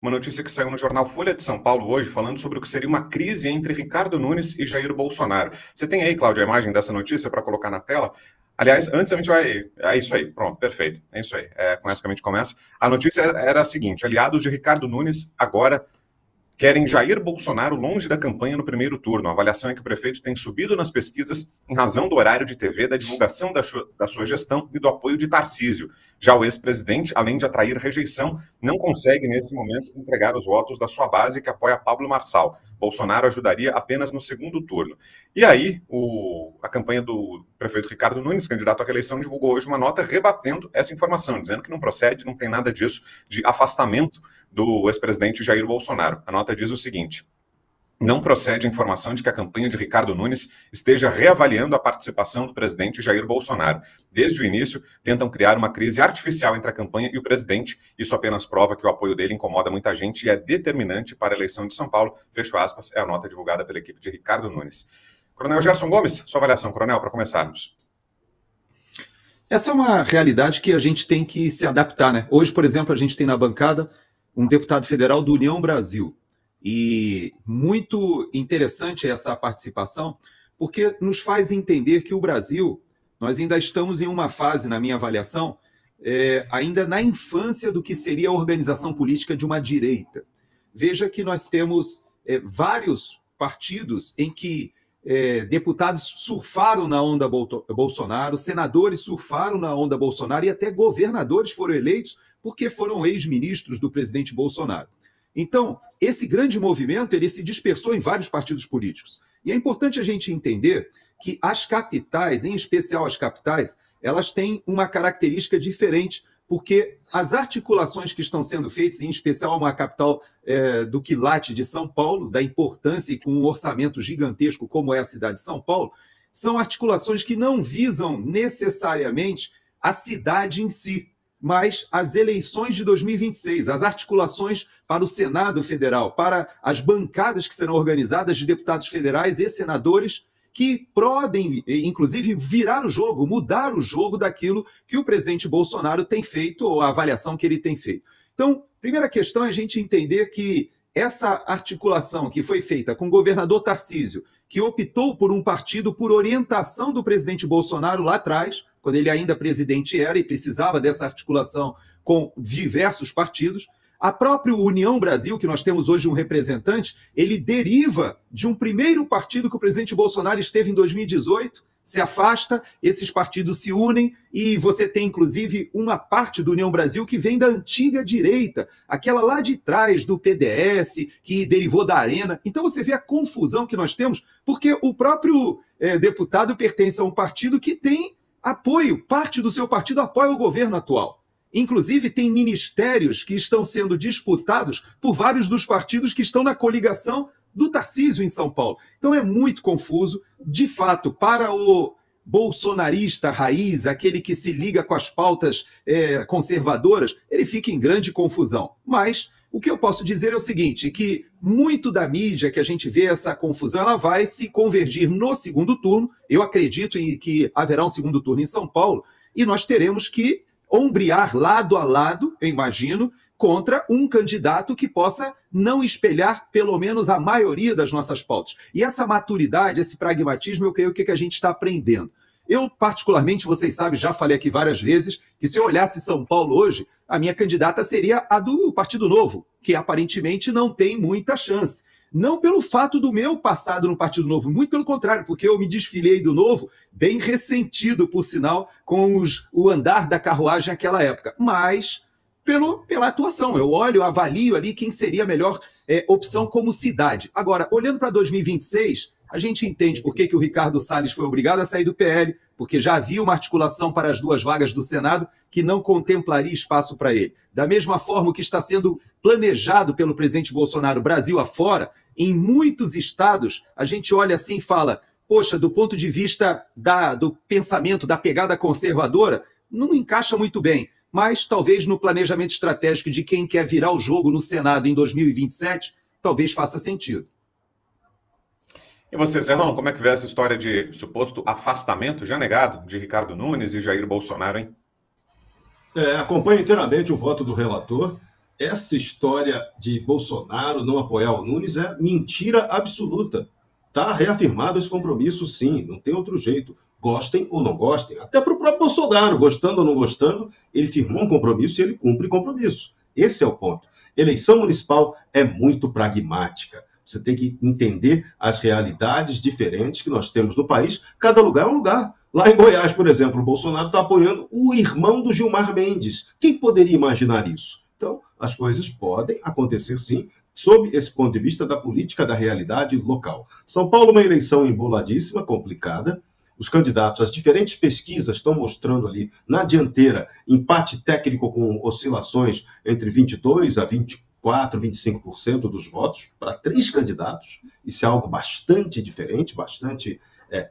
Uma notícia que saiu no jornal Folha de São Paulo hoje, falando sobre o que seria uma crise entre Ricardo Nunes e Jair Bolsonaro. Você tem aí, Cláudia, a imagem dessa notícia para colocar na tela? Aliás, antes a gente vai. É isso aí, pronto, perfeito. É isso aí. Com essa que a gente começa. A notícia era a seguinte: aliados de Ricardo Nunes agora querem Jair Bolsonaro longe da campanha no primeiro turno. A avaliação é que o prefeito tem subido nas pesquisas em razão do horário de TV, da divulgação da sua gestão e do apoio de Tarcísio. Já o ex-presidente, além de atrair rejeição, não consegue, nesse momento, entregar os votos da sua base que apoia Pablo Marçal. Bolsonaro ajudaria apenas no segundo turno. E aí, a campanha do prefeito Ricardo Nunes, candidato à reeleição, divulgou hoje uma nota rebatendo essa informação, dizendo que não procede, não tem nada disso de afastamento do ex-presidente Jair Bolsonaro. A nota diz o seguinte: não procede a informação de que a campanha de Ricardo Nunes esteja reavaliando a participação do presidente Jair Bolsonaro. Desde o início, tentam criar uma crise artificial entre a campanha e o presidente. Isso apenas prova que o apoio dele incomoda muita gente e é determinante para a eleição de São Paulo. Fecho aspas, é a nota divulgada pela equipe de Ricardo Nunes. Coronel Gerson Gomes, sua avaliação, coronel, para começarmos. Essa é uma realidade que a gente tem que se adaptar, né? Hoje, por exemplo, a gente tem na bancada um deputado federal do União Brasil. E muito interessante essa participação, porque nos faz entender que o Brasil, nós ainda estamos em uma fase, na minha avaliação, ainda na infância do que seria a organização política de uma direita. Veja que nós temos vários partidos em que deputados surfaram na onda Bolsonaro, senadores surfaram na onda Bolsonaro e até governadores foram eleitos porque foram ex-ministros do presidente Bolsonaro. Então, esse grande movimento ele se dispersou em vários partidos políticos. E é importante a gente entender que as capitais, em especial as capitais, elas têm uma característica diferente, porque as articulações que estão sendo feitas, em especial uma capital do quilate de São Paulo, da importância e com um orçamento gigantesco como é a cidade de São Paulo, são articulações que não visam necessariamente a cidade em si, mas as eleições de 2026, as articulações para o Senado Federal, para as bancadas que serão organizadas de deputados federais e senadores que podem, inclusive, virar o jogo, mudar o jogo daquilo que o presidente Bolsonaro tem feito, ou a avaliação que ele tem feito. Então, primeira questão é a gente entender que essa articulação que foi feita com o governador Tarcísio, que optou por um partido por orientação do presidente Bolsonaro lá atrás, quando ele ainda presidente era e precisava dessa articulação com diversos partidos. A própria União Brasil, que nós temos hoje um representante, ele deriva de um primeiro partido que o presidente Bolsonaro esteve em 2018, se afasta, esses partidos se unem e você tem, inclusive, uma parte do União Brasil que vem da antiga direita, aquela lá de trás do PDS, que derivou da Arena. Então você vê a confusão que nós temos, porque o próprio deputado pertence a um partido que tem apoio, parte do seu partido apoia o governo atual. Inclusive, tem ministérios que estão sendo disputados por vários dos partidos que estão na coligação do Tarcísio em São Paulo. Então é muito confuso. De fato, para o bolsonarista raiz, aquele que se liga com as pautas conservadoras, ele fica em grande confusão. Mas o que eu posso dizer é o seguinte, que muito da mídia que a gente vê essa confusão, ela vai se convergir no segundo turno. Eu acredito em que haverá um segundo turno em São Paulo e nós teremos que ombrear lado a lado, eu imagino, contra um candidato que possa não espelhar pelo menos a maioria das nossas pautas. E essa maturidade, esse pragmatismo, eu creio que a gente está aprendendo. Eu, particularmente, vocês sabem, já falei aqui várias vezes, que se eu olhasse São Paulo hoje, a minha candidata seria a do Partido Novo, que aparentemente não tem muita chance. Não pelo fato do meu passado no Partido Novo, muito pelo contrário, porque eu me desfilei do Novo, bem ressentido, por sinal, com o andar da carruagem naquela época, mas pela atuação. Eu olho, avalio ali quem seria a melhor opção como cidade. Agora, olhando para 2026, a gente entende por que o Ricardo Salles foi obrigado a sair do PL, porque já havia uma articulação para as 2 vagas do Senado que não contemplaria espaço para ele. Da mesma forma que está sendo planejado pelo presidente Bolsonaro Brasil afora, em muitos estados, a gente olha assim e fala, poxa, do ponto de vista do pensamento, da pegada conservadora, não encaixa muito bem. Mas talvez no planejamento estratégico de quem quer virar o jogo no Senado em 2027, talvez faça sentido. E você, Zerrão, como é que vê essa história de suposto afastamento já negado de Ricardo Nunes e Jair Bolsonaro, hein? Acompanho inteiramente o voto do relator. essa história de Bolsonaro não apoiar o Nunes é mentira absoluta. Está reafirmado esse compromisso, sim, não tem outro jeito. Gostem ou não gostem. Até para o próprio Bolsonaro, gostando ou não gostando, ele firmou um compromisso e ele cumpre compromisso. Esse é o ponto. Eleição municipal é muito pragmática. Você tem que entender as realidades diferentes que nós temos no país. Cada lugar é um lugar. Lá em Goiás, por exemplo, o Bolsonaro está apoiando o irmão do Gilmar Mendes. Quem poderia imaginar isso? Então, as coisas podem acontecer, sim, sob esse ponto de vista da política da realidade local. São Paulo, uma eleição emboladíssima, complicada. Os candidatos, as diferentes pesquisas estão mostrando ali, na dianteira, empate técnico com oscilações entre 22% a 24%, 25% dos votos para 3 candidatos. Isso é algo bastante diferente, bastante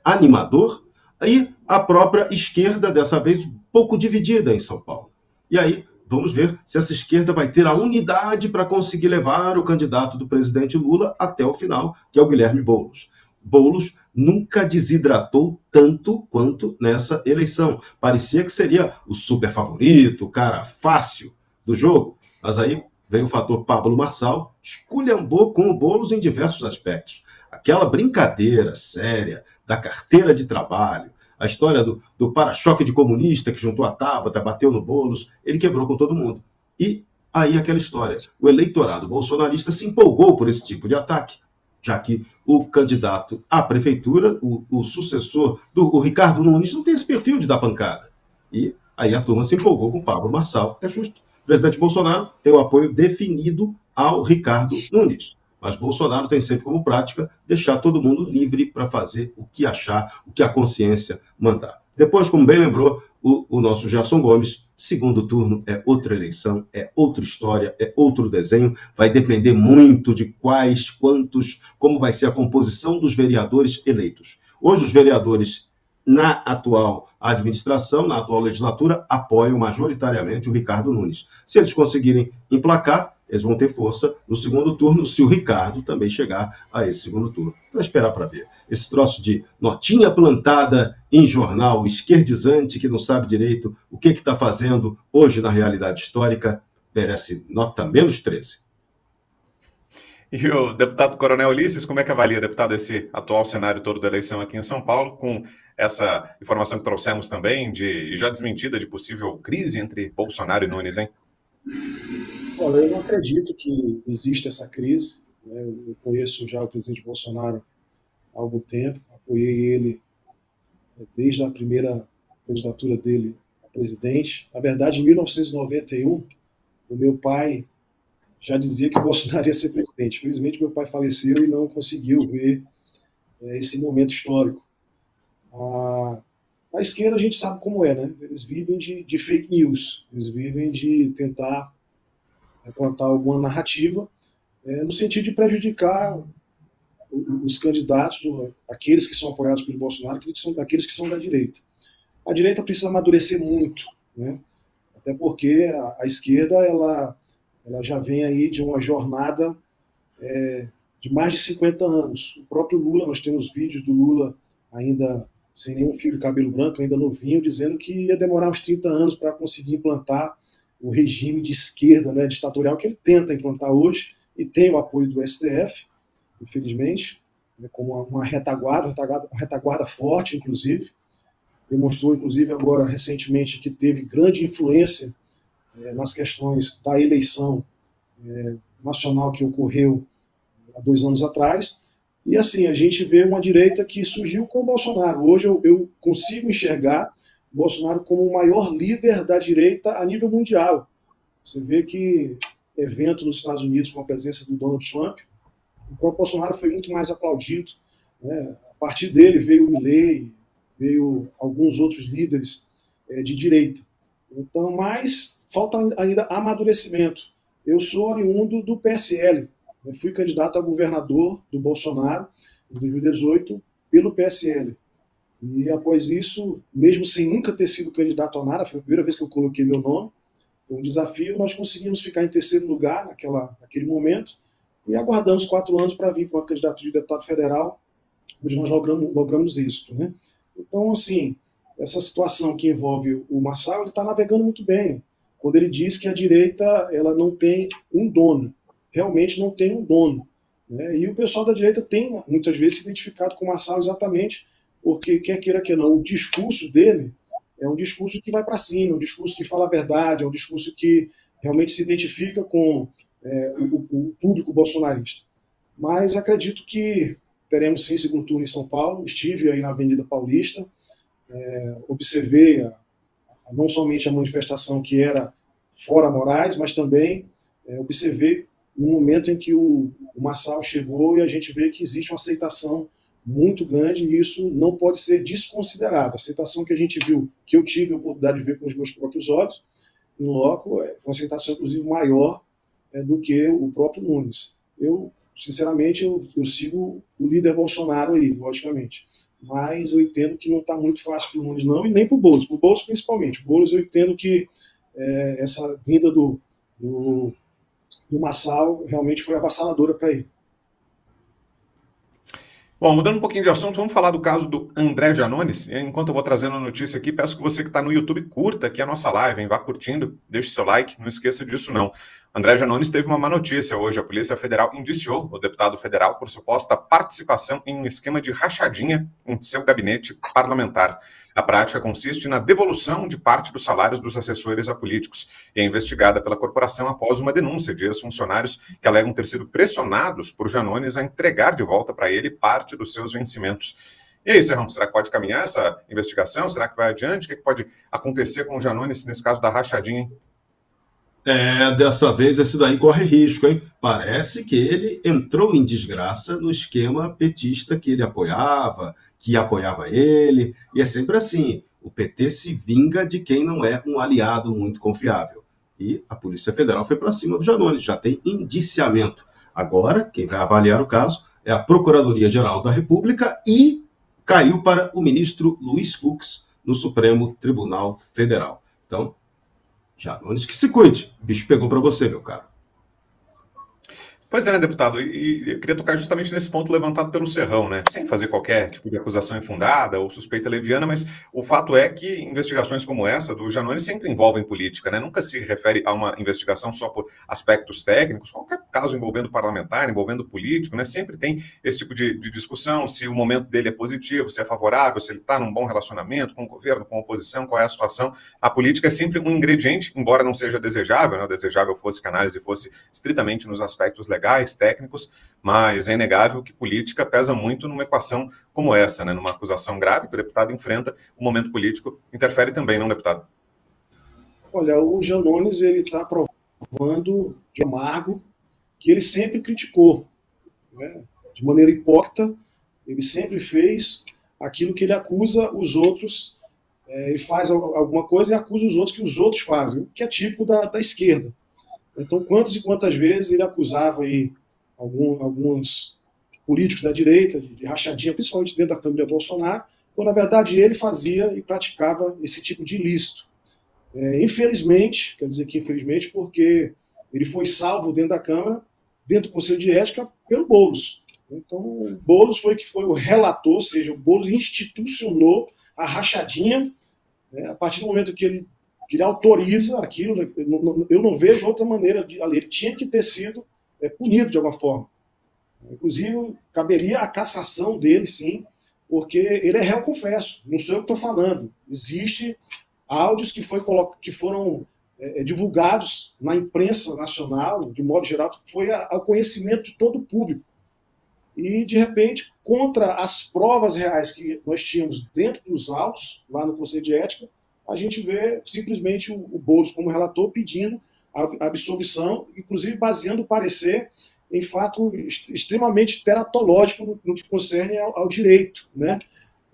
animador. E a própria esquerda, dessa vez, um pouco dividida em São Paulo. E aí, vamos ver se essa esquerda vai ter a unidade para conseguir levar o candidato do presidente Lula até o final, que é o Guilherme Boulos. Boulos nunca desidratou tanto quanto nessa eleição. Parecia que seria o super favorito, o cara fácil do jogo. Mas aí veio o fator Pablo Marçal, esculhambou com o Boulos em diversos aspectos. Aquela brincadeira séria da carteira de trabalho, a história do para-choque de comunista que juntou a Tabata, bateu no Boulos, ele quebrou com todo mundo. E aí aquela história, o eleitorado bolsonarista se empolgou por esse tipo de ataque, já que o candidato à prefeitura, o sucessor do Ricardo Nunes, não tem esse perfil de dar pancada. E aí a turma se empolgou com o Pablo Marçal. É justo. O presidente Bolsonaro tem o apoio definido ao Ricardo Nunes. Mas Bolsonaro tem sempre como prática deixar todo mundo livre para fazer o que achar, o que a consciência mandar. Depois, como bem lembrou o nosso Gerson Gomes, segundo turno é outra eleição, é outra história, é outro desenho. Vai depender muito de quais, quantos, como vai ser a composição dos vereadores eleitos. Hoje, os vereadores na atual administração, na atual legislatura, apoiam majoritariamente o Ricardo Nunes. Se eles conseguirem emplacar, eles vão ter força no segundo turno, se o Ricardo também chegar a esse segundo turno. Para esperar para ver. Esse troço de notinha plantada em jornal esquerdizante, que não sabe direito o que está fazendo hoje na realidade histórica, merece nota menos 13. E o deputado Coronel Ulisses, como é que avalia, deputado, esse atual cenário todo da eleição aqui em São Paulo, com essa informação que trouxemos também, já desmentida, de possível crise entre Bolsonaro e Nunes, hein? Olha, eu não acredito que exista essa crise, né? Eu conheço já o presidente Bolsonaro há algum tempo, apoiei ele desde a primeira candidatura dele a presidente. Na verdade, em 1991, o meu pai já dizia que o Bolsonaro ia ser presidente. Felizmente, meu pai faleceu e não conseguiu ver esse momento histórico. A esquerda, a gente sabe como é, né? Eles vivem de fake news, eles vivem de tentar plantar alguma narrativa no sentido de prejudicar os candidatos, aqueles que são apoiados pelo Bolsonaro, aqueles que são da direita. A direita precisa amadurecer muito, né? Até porque a esquerda ela já vem aí de uma jornada de mais de 50 anos. O próprio Lula, nós temos vídeos do Lula ainda sem nenhum fio de cabelo branco, ainda novinho, dizendo que ia demorar uns 30 anos para conseguir implantar o regime de esquerda, né, ditatorial, que ele tenta implantar hoje, e tem o apoio do STF, infelizmente, como uma retaguarda forte, inclusive. Demonstrou, inclusive, agora, recentemente, que teve grande influência nas questões da eleição nacional que ocorreu há 2 anos atrás. E, assim, a gente vê uma direita que surgiu com o Bolsonaro. Hoje eu consigo enxergar o Bolsonaro como o maior líder da direita a nível mundial. Você vê que evento nos Estados Unidos com a presença do Donald Trump, o próprio Bolsonaro foi muito mais aplaudido, né? A partir dele veio o Milley, veio alguns outros líderes de direita. Então, mas falta ainda amadurecimento. Eu sou oriundo do PSL. Eu fui candidato a governador do Bolsonaro em 2018 pelo PSL. E após isso, mesmo sem nunca ter sido candidato a nada, foi a primeira vez que eu coloquei meu nome, foi um desafio, nós conseguimos ficar em terceiro lugar naquele momento e aguardamos 4 anos para vir para uma candidatura de deputado federal, onde nós logramos êxito, né? Então, assim, essa situação que envolve o Marçal, ele está navegando muito bem. quando ele diz que a direita ela não tem um dono, realmente não tem um dono. Né? E o pessoal da direita tem, muitas vezes, se identificado com o Marçal exatamente porque, quer queira que não, o discurso dele é um discurso que vai para cima, um discurso que fala a verdade, é um discurso que realmente se identifica com o público bolsonarista. Mas acredito que teremos sim segundo turno em São Paulo. Estive aí na Avenida Paulista, observei não somente a manifestação que era fora Moraes, mas também observei no momento em que o Marçal chegou e a gente vê que existe uma aceitação muito grande e isso não pode ser desconsiderado. A aceitação que a gente viu, que eu tive a oportunidade de ver com os meus próprios olhos, no loco, foi uma aceitação, inclusive, maior do que o próprio Nunes. Eu, sinceramente, eu sigo o líder Bolsonaro aí, logicamente. Mas eu entendo que não está muito fácil para o Nunes, não, e nem para o Boulos. Para o Boulos, principalmente. O Boulos, eu entendo que essa vinda do Marçal realmente foi avassaladora para ele. Bom, mudando um pouquinho de assunto, vamos falar do caso do André Janones. Enquanto eu vou trazendo a notícia aqui, peço que você que está no YouTube curta aqui a nossa live, hein? Vá curtindo, deixe seu like, não esqueça disso não. André Janones teve uma má notícia hoje. A Polícia Federal indiciou o deputado federal por suposta participação em um esquema de rachadinha em seu gabinete parlamentar. A prática consiste na devolução de parte dos salários dos assessores a políticos e é investigada pela corporação após uma denúncia de ex-funcionários que alegam ter sido pressionados por Janones a entregar de volta para ele parte dos seus vencimentos. E aí, Serrão, será que pode caminhar essa investigação? Será que vai adiante? O que pode acontecer com o Janones nesse caso da rachadinha, hein? Dessa vez esse daí corre risco, hein? Parece que ele entrou em desgraça no esquema petista que ele apoiava, que apoiava ele, e é sempre assim, o PT se vinga de quem não é um aliado muito confiável. E a Polícia Federal foi para cima do Janones, já tem indiciamento. Agora, quem vai avaliar o caso é a Procuradoria-Geral da República e caiu para o ministro Luiz Fux no Supremo Tribunal Federal. Então, Janones que se cuide. O bicho pegou para você, meu caro. Pois é, né, deputado? E eu queria tocar justamente nesse ponto levantado pelo Serrão, né? Sem fazer qualquer tipo de acusação infundada ou suspeita leviana, mas o fato é que investigações como essa do Janones sempre envolvem política, né? Nunca se refere a uma investigação só por aspectos técnicos, qualquer caso envolvendo parlamentar, envolvendo político, né? Sempre tem esse tipo de discussão, se o momento dele é positivo, se é favorável, se ele está num bom relacionamento com o governo, com a oposição, qual é a situação. A política é sempre um ingrediente, embora não seja desejável, né? O desejável fosse que a análise fosse estritamente nos aspectos legais, técnicos, mas é inegável que política pesa muito numa equação como essa, né? Numa acusação grave que o deputado enfrenta, o momento político interfere também, não, deputado? Olha, o Janones ele está provando de amargo que ele sempre criticou, né? De maneira hipócrita, ele sempre fez aquilo que ele acusa os outros, ele faz alguma coisa e acusa os outros que os outros fazem, o que é típico da esquerda. Então, quantas e quantas vezes ele acusava aí alguns políticos da direita de rachadinha, principalmente dentro da família Bolsonaro, quando, na verdade, ele fazia e praticava esse tipo de ilícito. Infelizmente, quer dizer que infelizmente, porque ele foi salvo dentro da Câmara, dentro do Conselho de Ética, pelo Boulos. Então, o Boulos foi o relator, ou seja, o Boulos institucionou a rachadinha, né, a partir do momento que ele autoriza aquilo, eu não vejo outra maneira de ali. Ele tinha que ter sido punido de alguma forma. Inclusive, caberia a cassação dele, sim, porque ele é réu confesso, não sou eu que estou falando. Existem áudios que foram divulgados na imprensa nacional, de modo geral, foi ao conhecimento de todo o público. E, de repente, contra as provas reais que nós tínhamos dentro dos autos, lá no Conselho de Ética, a gente vê simplesmente o Boulos como relator pedindo a absolvição, inclusive baseando o parecer em fato extremamente teratológico no que concerne ao direito, né?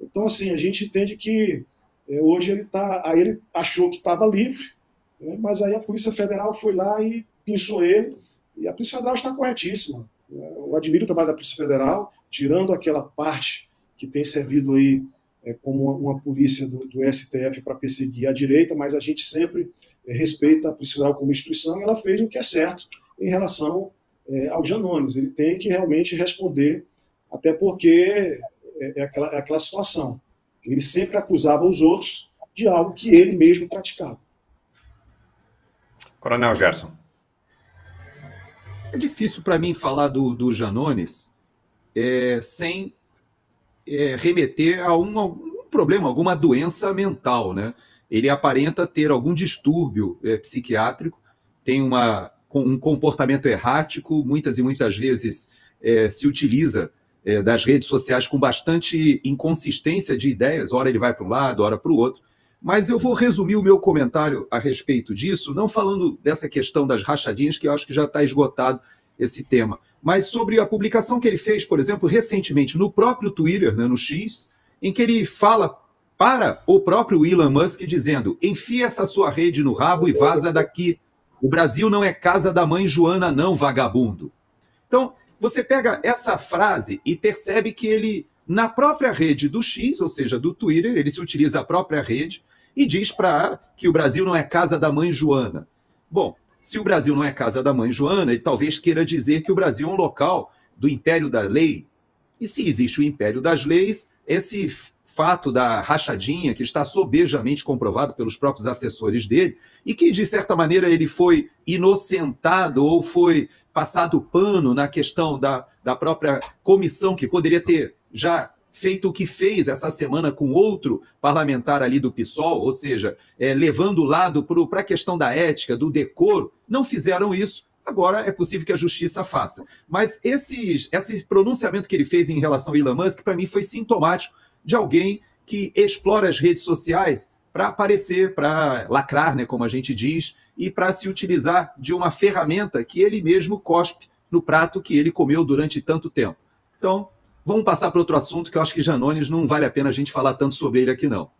Então, assim, a gente entende que hoje ele achou que estava livre, né? Mas aí a Polícia Federal foi lá e pinçou ele, e a Polícia Federal está corretíssima. Eu admiro o trabalho da Polícia Federal, tirando aquela parte que tem servido aí como uma polícia do STF para perseguir a direita, mas a gente sempre respeita a Polícia Federal como instituição, e ela fez o que é certo em relação ao Janones. Ele tem que realmente responder, até porque é aquela situação. Ele sempre acusava os outros de algo que ele mesmo praticava. Coronel Gerson. É difícil para mim falar do Janones sem remeter a algum problema, alguma doença mental, né? Ele aparenta ter algum distúrbio psiquiátrico, tem um comportamento errático, muitas e muitas vezes se utiliza das redes sociais com bastante inconsistência de ideias, ora ele vai para um lado, ora para o outro. Mas eu vou resumir o meu comentário a respeito disso, não falando dessa questão das rachadinhas, que eu acho que já está esgotado esse tema, mas sobre a publicação que ele fez, por exemplo, recentemente no próprio Twitter, né, no X, em que ele fala para o próprio Elon Musk dizendo: enfia essa sua rede no rabo e vaza daqui. O Brasil não é casa da mãe Joana, não, vagabundo. Então, você pega essa frase e percebe que ele, na própria rede do X, ou seja, do Twitter, ele se utiliza a própria rede e diz que o Brasil não é casa da mãe Joana. Bom, se o Brasil não é casa da mãe Joana, ele talvez queira dizer que o Brasil é um local do império da lei. E se existe o império das leis, esse fato da rachadinha, que está sobejamente comprovado pelos próprios assessores dele, e que, de certa maneira, ele foi inocentado ou foi passado pano na questão da própria comissão, que poderia ter já feito o que fez essa semana com outro parlamentar ali do PSOL, ou seja, levando o lado para a questão da ética, do decoro, não fizeram isso. Agora é possível que a justiça faça. Mas esse pronunciamento que ele fez em relação ao Elon Musk, para mim, foi sintomático de alguém que explora as redes sociais para aparecer, para lacrar, né, como a gente diz, e para se utilizar de uma ferramenta que ele mesmo cospe no prato que ele comeu durante tanto tempo. Então, vamos passar para outro assunto, que eu acho que Janones não vale a pena a gente falar tanto sobre ele aqui, não.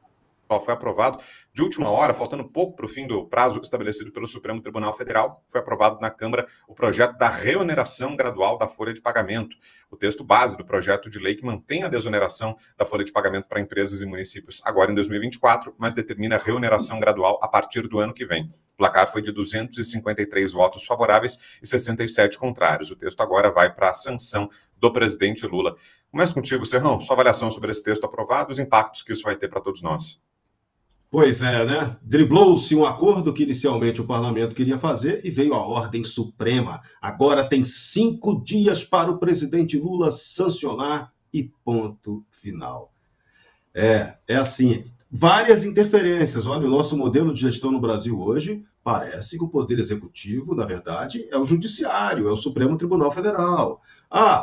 Foi aprovado de última hora, faltando pouco para o fim do prazo estabelecido pelo Supremo Tribunal Federal. Foi aprovado na Câmara o projeto da reoneração gradual da folha de pagamento. O texto base do projeto de lei que mantém a desoneração da folha de pagamento para empresas e municípios agora em 2024, mas determina a reoneração gradual a partir do ano que vem. O placar foi de 253 votos favoráveis e 67 contrários. O texto agora vai para a sanção do presidente Lula. Começo contigo, Serrão, sua avaliação sobre esse texto aprovado e os impactos que isso vai ter para todos nós. Pois é, né? Driblou-se um acordo que inicialmente o parlamento queria fazer e veio a ordem suprema. Agora tem 5 dias para o presidente Lula sancionar e ponto final. É assim, várias interferências. Olha, o nosso modelo de gestão no Brasil hoje parece que o Poder Executivo, na verdade, é o Judiciário, é o Supremo Tribunal Federal.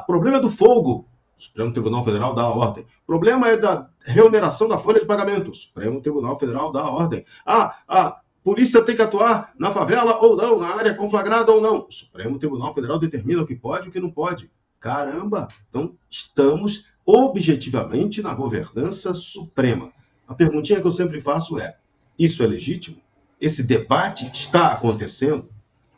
Problema do fogo. O Supremo Tribunal Federal dá a ordem. O problema é da reoneração da folha de pagamento. O Supremo Tribunal Federal dá a ordem. A polícia tem que atuar na favela ou não, na área conflagrada ou não. O Supremo Tribunal Federal determina o que pode e o que não pode. Caramba! Então, estamos objetivamente na governança suprema. A perguntinha que eu sempre faço é: isso é legítimo? Esse debate está acontecendo?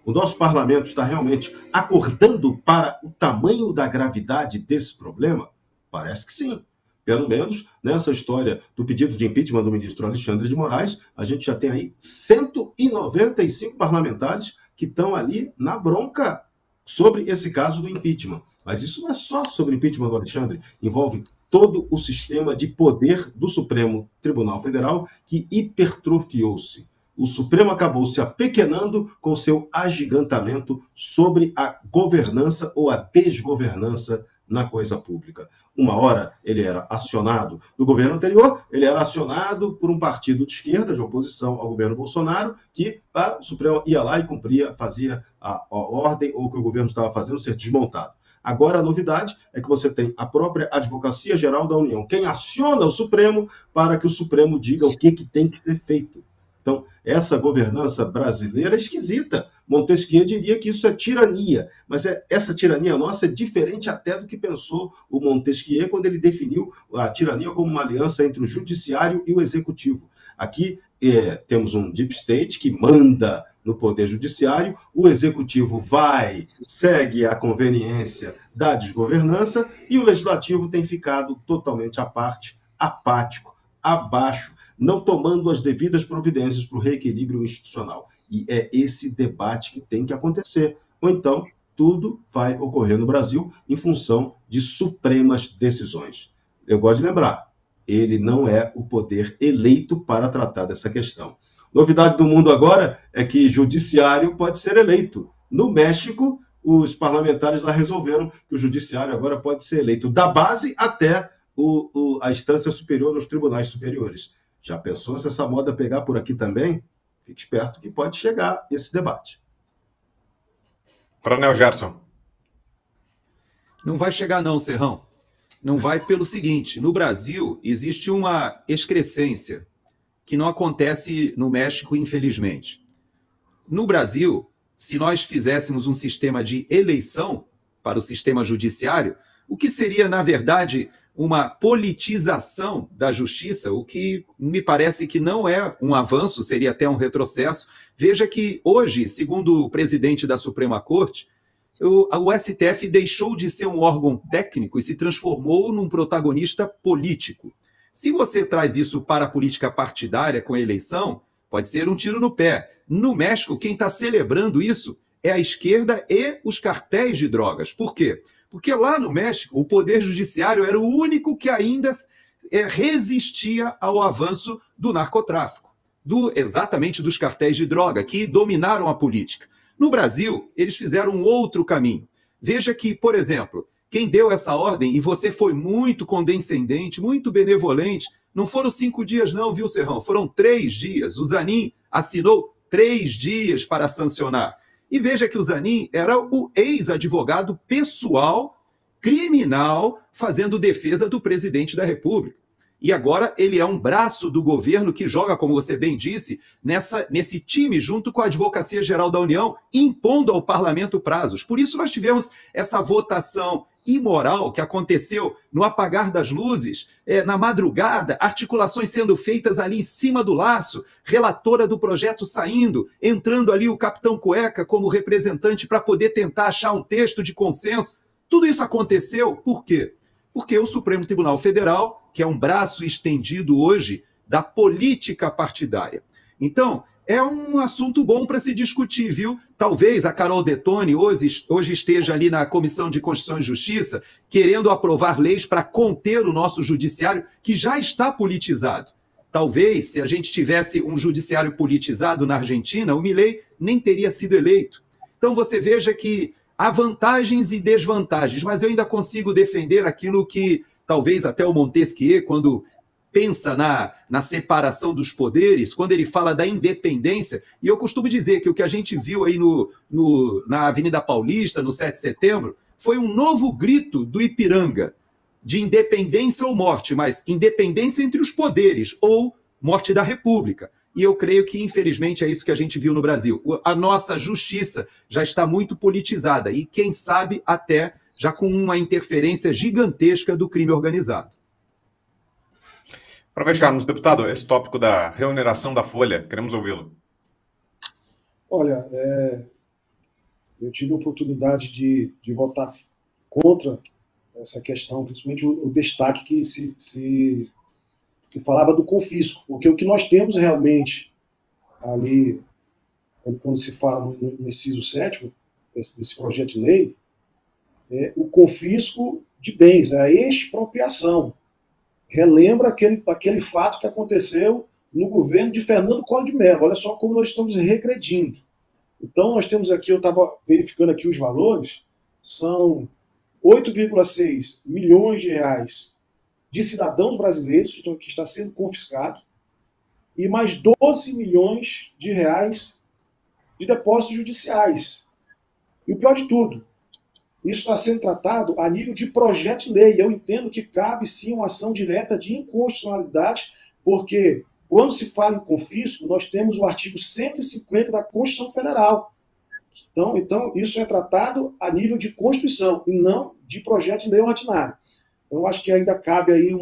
O nosso parlamento está realmente acordando para o tamanho da gravidade desse problema? Parece que sim. Pelo menos nessa história do pedido de impeachment do ministro Alexandre de Moraes, a gente já tem aí 195 parlamentares que estão ali na bronca sobre esse caso do impeachment. Mas isso não é só sobre o impeachment do Alexandre, envolve todo o sistema de poder do Supremo Tribunal Federal que hipertrofiou-se. O Supremo acabou se apequenando com seu agigantamento sobre a governança ou a desgovernança na coisa pública. Uma hora ele era acionado no governo anterior, ele era acionado por um partido de esquerda, de oposição ao governo Bolsonaro, que o Supremo ia lá e cumpria, fazia a ordem ou o que o governo estava fazendo ser desmontado. Agora a novidade é que você tem a própria Advocacia Geral da União, quem aciona o Supremo para que o Supremo diga o que tem que ser feito. Então, essa governança brasileira é esquisita. Montesquieu diria que isso é tirania, mas essa tirania nossa é diferente até do que pensou o Montesquieu quando ele definiu a tirania como uma aliança entre o judiciário e o executivo. Aqui temos um deep state que manda no poder judiciário, o executivo segue a conveniência da desgovernança e o legislativo tem ficado totalmente à parte, apático, abaixo, não tomando as devidas providências para o reequilíbrio institucional. E é esse debate que tem que acontecer. Ou então, tudo vai ocorrer no Brasil em função de supremas decisões. Eu gosto de lembrar, ele não é o poder eleito para tratar dessa questão. Novidade do mundo agora é que judiciário pode ser eleito. No México, os parlamentares lá resolveram que o judiciário agora pode ser eleito da base até a instância superior, nos tribunais superiores. Já pensou se essa moda pegar por aqui também? Fique esperto que pode chegar esse debate. Coronel Gerson. Não vai chegar não, Serrão. Não vai pelo seguinte, no Brasil existe uma excrescência que não acontece no México, infelizmente. No Brasil, se nós fizéssemos um sistema de eleição para o sistema judiciário, o que seria, na verdade, uma politização da justiça, o que me parece que não é um avanço, seria até um retrocesso. Veja que hoje, segundo o presidente da Suprema Corte, o STF deixou de ser um órgão técnico e se transformou num protagonista político. Se você traz isso para a política partidária com a eleição, pode ser um tiro no pé. No México, quem está celebrando isso é a esquerda e os cartéis de drogas. Por quê? Porque lá no México, o poder judiciário era o único que ainda resistia ao avanço do narcotráfico, exatamente dos cartéis de droga, que dominaram a política. No Brasil, eles fizeram um outro caminho. Veja que, por exemplo, quem deu essa ordem, e você foi muito condescendente, muito benevolente, não foram 5 dias não, viu, Serrão? Foram 3 dias. O Zanin assinou 3 dias para sancionar. E veja que o Zanin era o ex-advogado pessoal, criminal, fazendo defesa do presidente da República. E agora ele é um braço do governo que joga, como você bem disse, nesse time junto com a Advocacia Geral da União, impondo ao parlamento prazos. Por isso nós tivemos essa votação imoral que aconteceu no apagar das luzes, na madrugada, articulações sendo feitas ali em cima do laço, relatora do projeto saindo, entrando ali o capitão Cueca como representante para poder tentar achar um texto de consenso. Tudo isso aconteceu por quê? Porque o Supremo Tribunal Federal, que é um braço estendido hoje da política partidária. Então, é um assunto bom para se discutir, viu? Talvez a Carol Detoni hoje esteja ali na Comissão de Constituição e Justiça querendo aprovar leis para conter o nosso judiciário, que já está politizado. Talvez, se a gente tivesse um judiciário politizado na Argentina, o Milei nem teria sido eleito. Então, você veja que há vantagens e desvantagens, mas eu ainda consigo defender aquilo que talvez até o Montesquieu, quando pensa na separação dos poderes, quando ele fala da independência, e eu costumo dizer que o que a gente viu aí na Avenida Paulista, no 7 de setembro, foi um novo grito do Ipiranga, de independência ou morte, mas independência entre os poderes, ou morte da República. E eu creio que, infelizmente, é isso que a gente viu no Brasil. A nossa justiça já está muito politizada e, quem sabe, até já com uma interferência gigantesca do crime organizado. Para fecharmos, deputado, esse tópico da reoneração da folha, queremos ouvi-lo. Olha, eu tive a oportunidade de votar contra essa questão, principalmente o destaque que se falava do confisco, porque o que nós temos realmente ali, quando se fala no inciso 7º desse projeto de lei, é o confisco de bens, a expropriação. Relembra aquele fato que aconteceu no governo de Fernando Collor de Mello. Olha só como nós estamos regredindo. Então, nós temos aqui, eu estava verificando aqui os valores, são 8,6 milhões de reais de cidadãos brasileiros que está sendo confiscado e mais 12 milhões de reais de depósitos judiciais. E o pior de tudo, isso está sendo tratado a nível de projeto de lei. Eu entendo que cabe sim uma ação direta de inconstitucionalidade, porque quando se fala em confisco, nós temos o artigo 150 da Constituição Federal. Então isso é tratado a nível de Constituição e não de projeto de lei ordinário. Então, eu acho que ainda cabe aí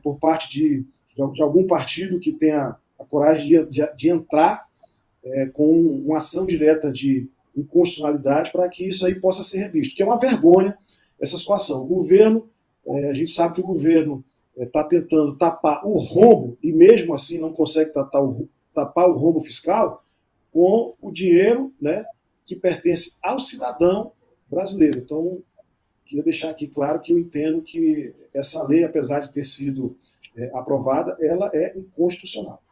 por parte de algum partido que tenha a coragem de entrar com uma ação direta de inconstitucionalidade para que isso aí possa ser revisto. Que é uma vergonha essa situação. O governo, a gente sabe que o governo está tentando tapar o rombo e mesmo assim não consegue tapar o rombo fiscal com o dinheiro, né, que pertence ao cidadão brasileiro. Então, queria deixar aqui claro que eu entendo que essa lei, apesar de ter sido aprovada, ela é inconstitucional.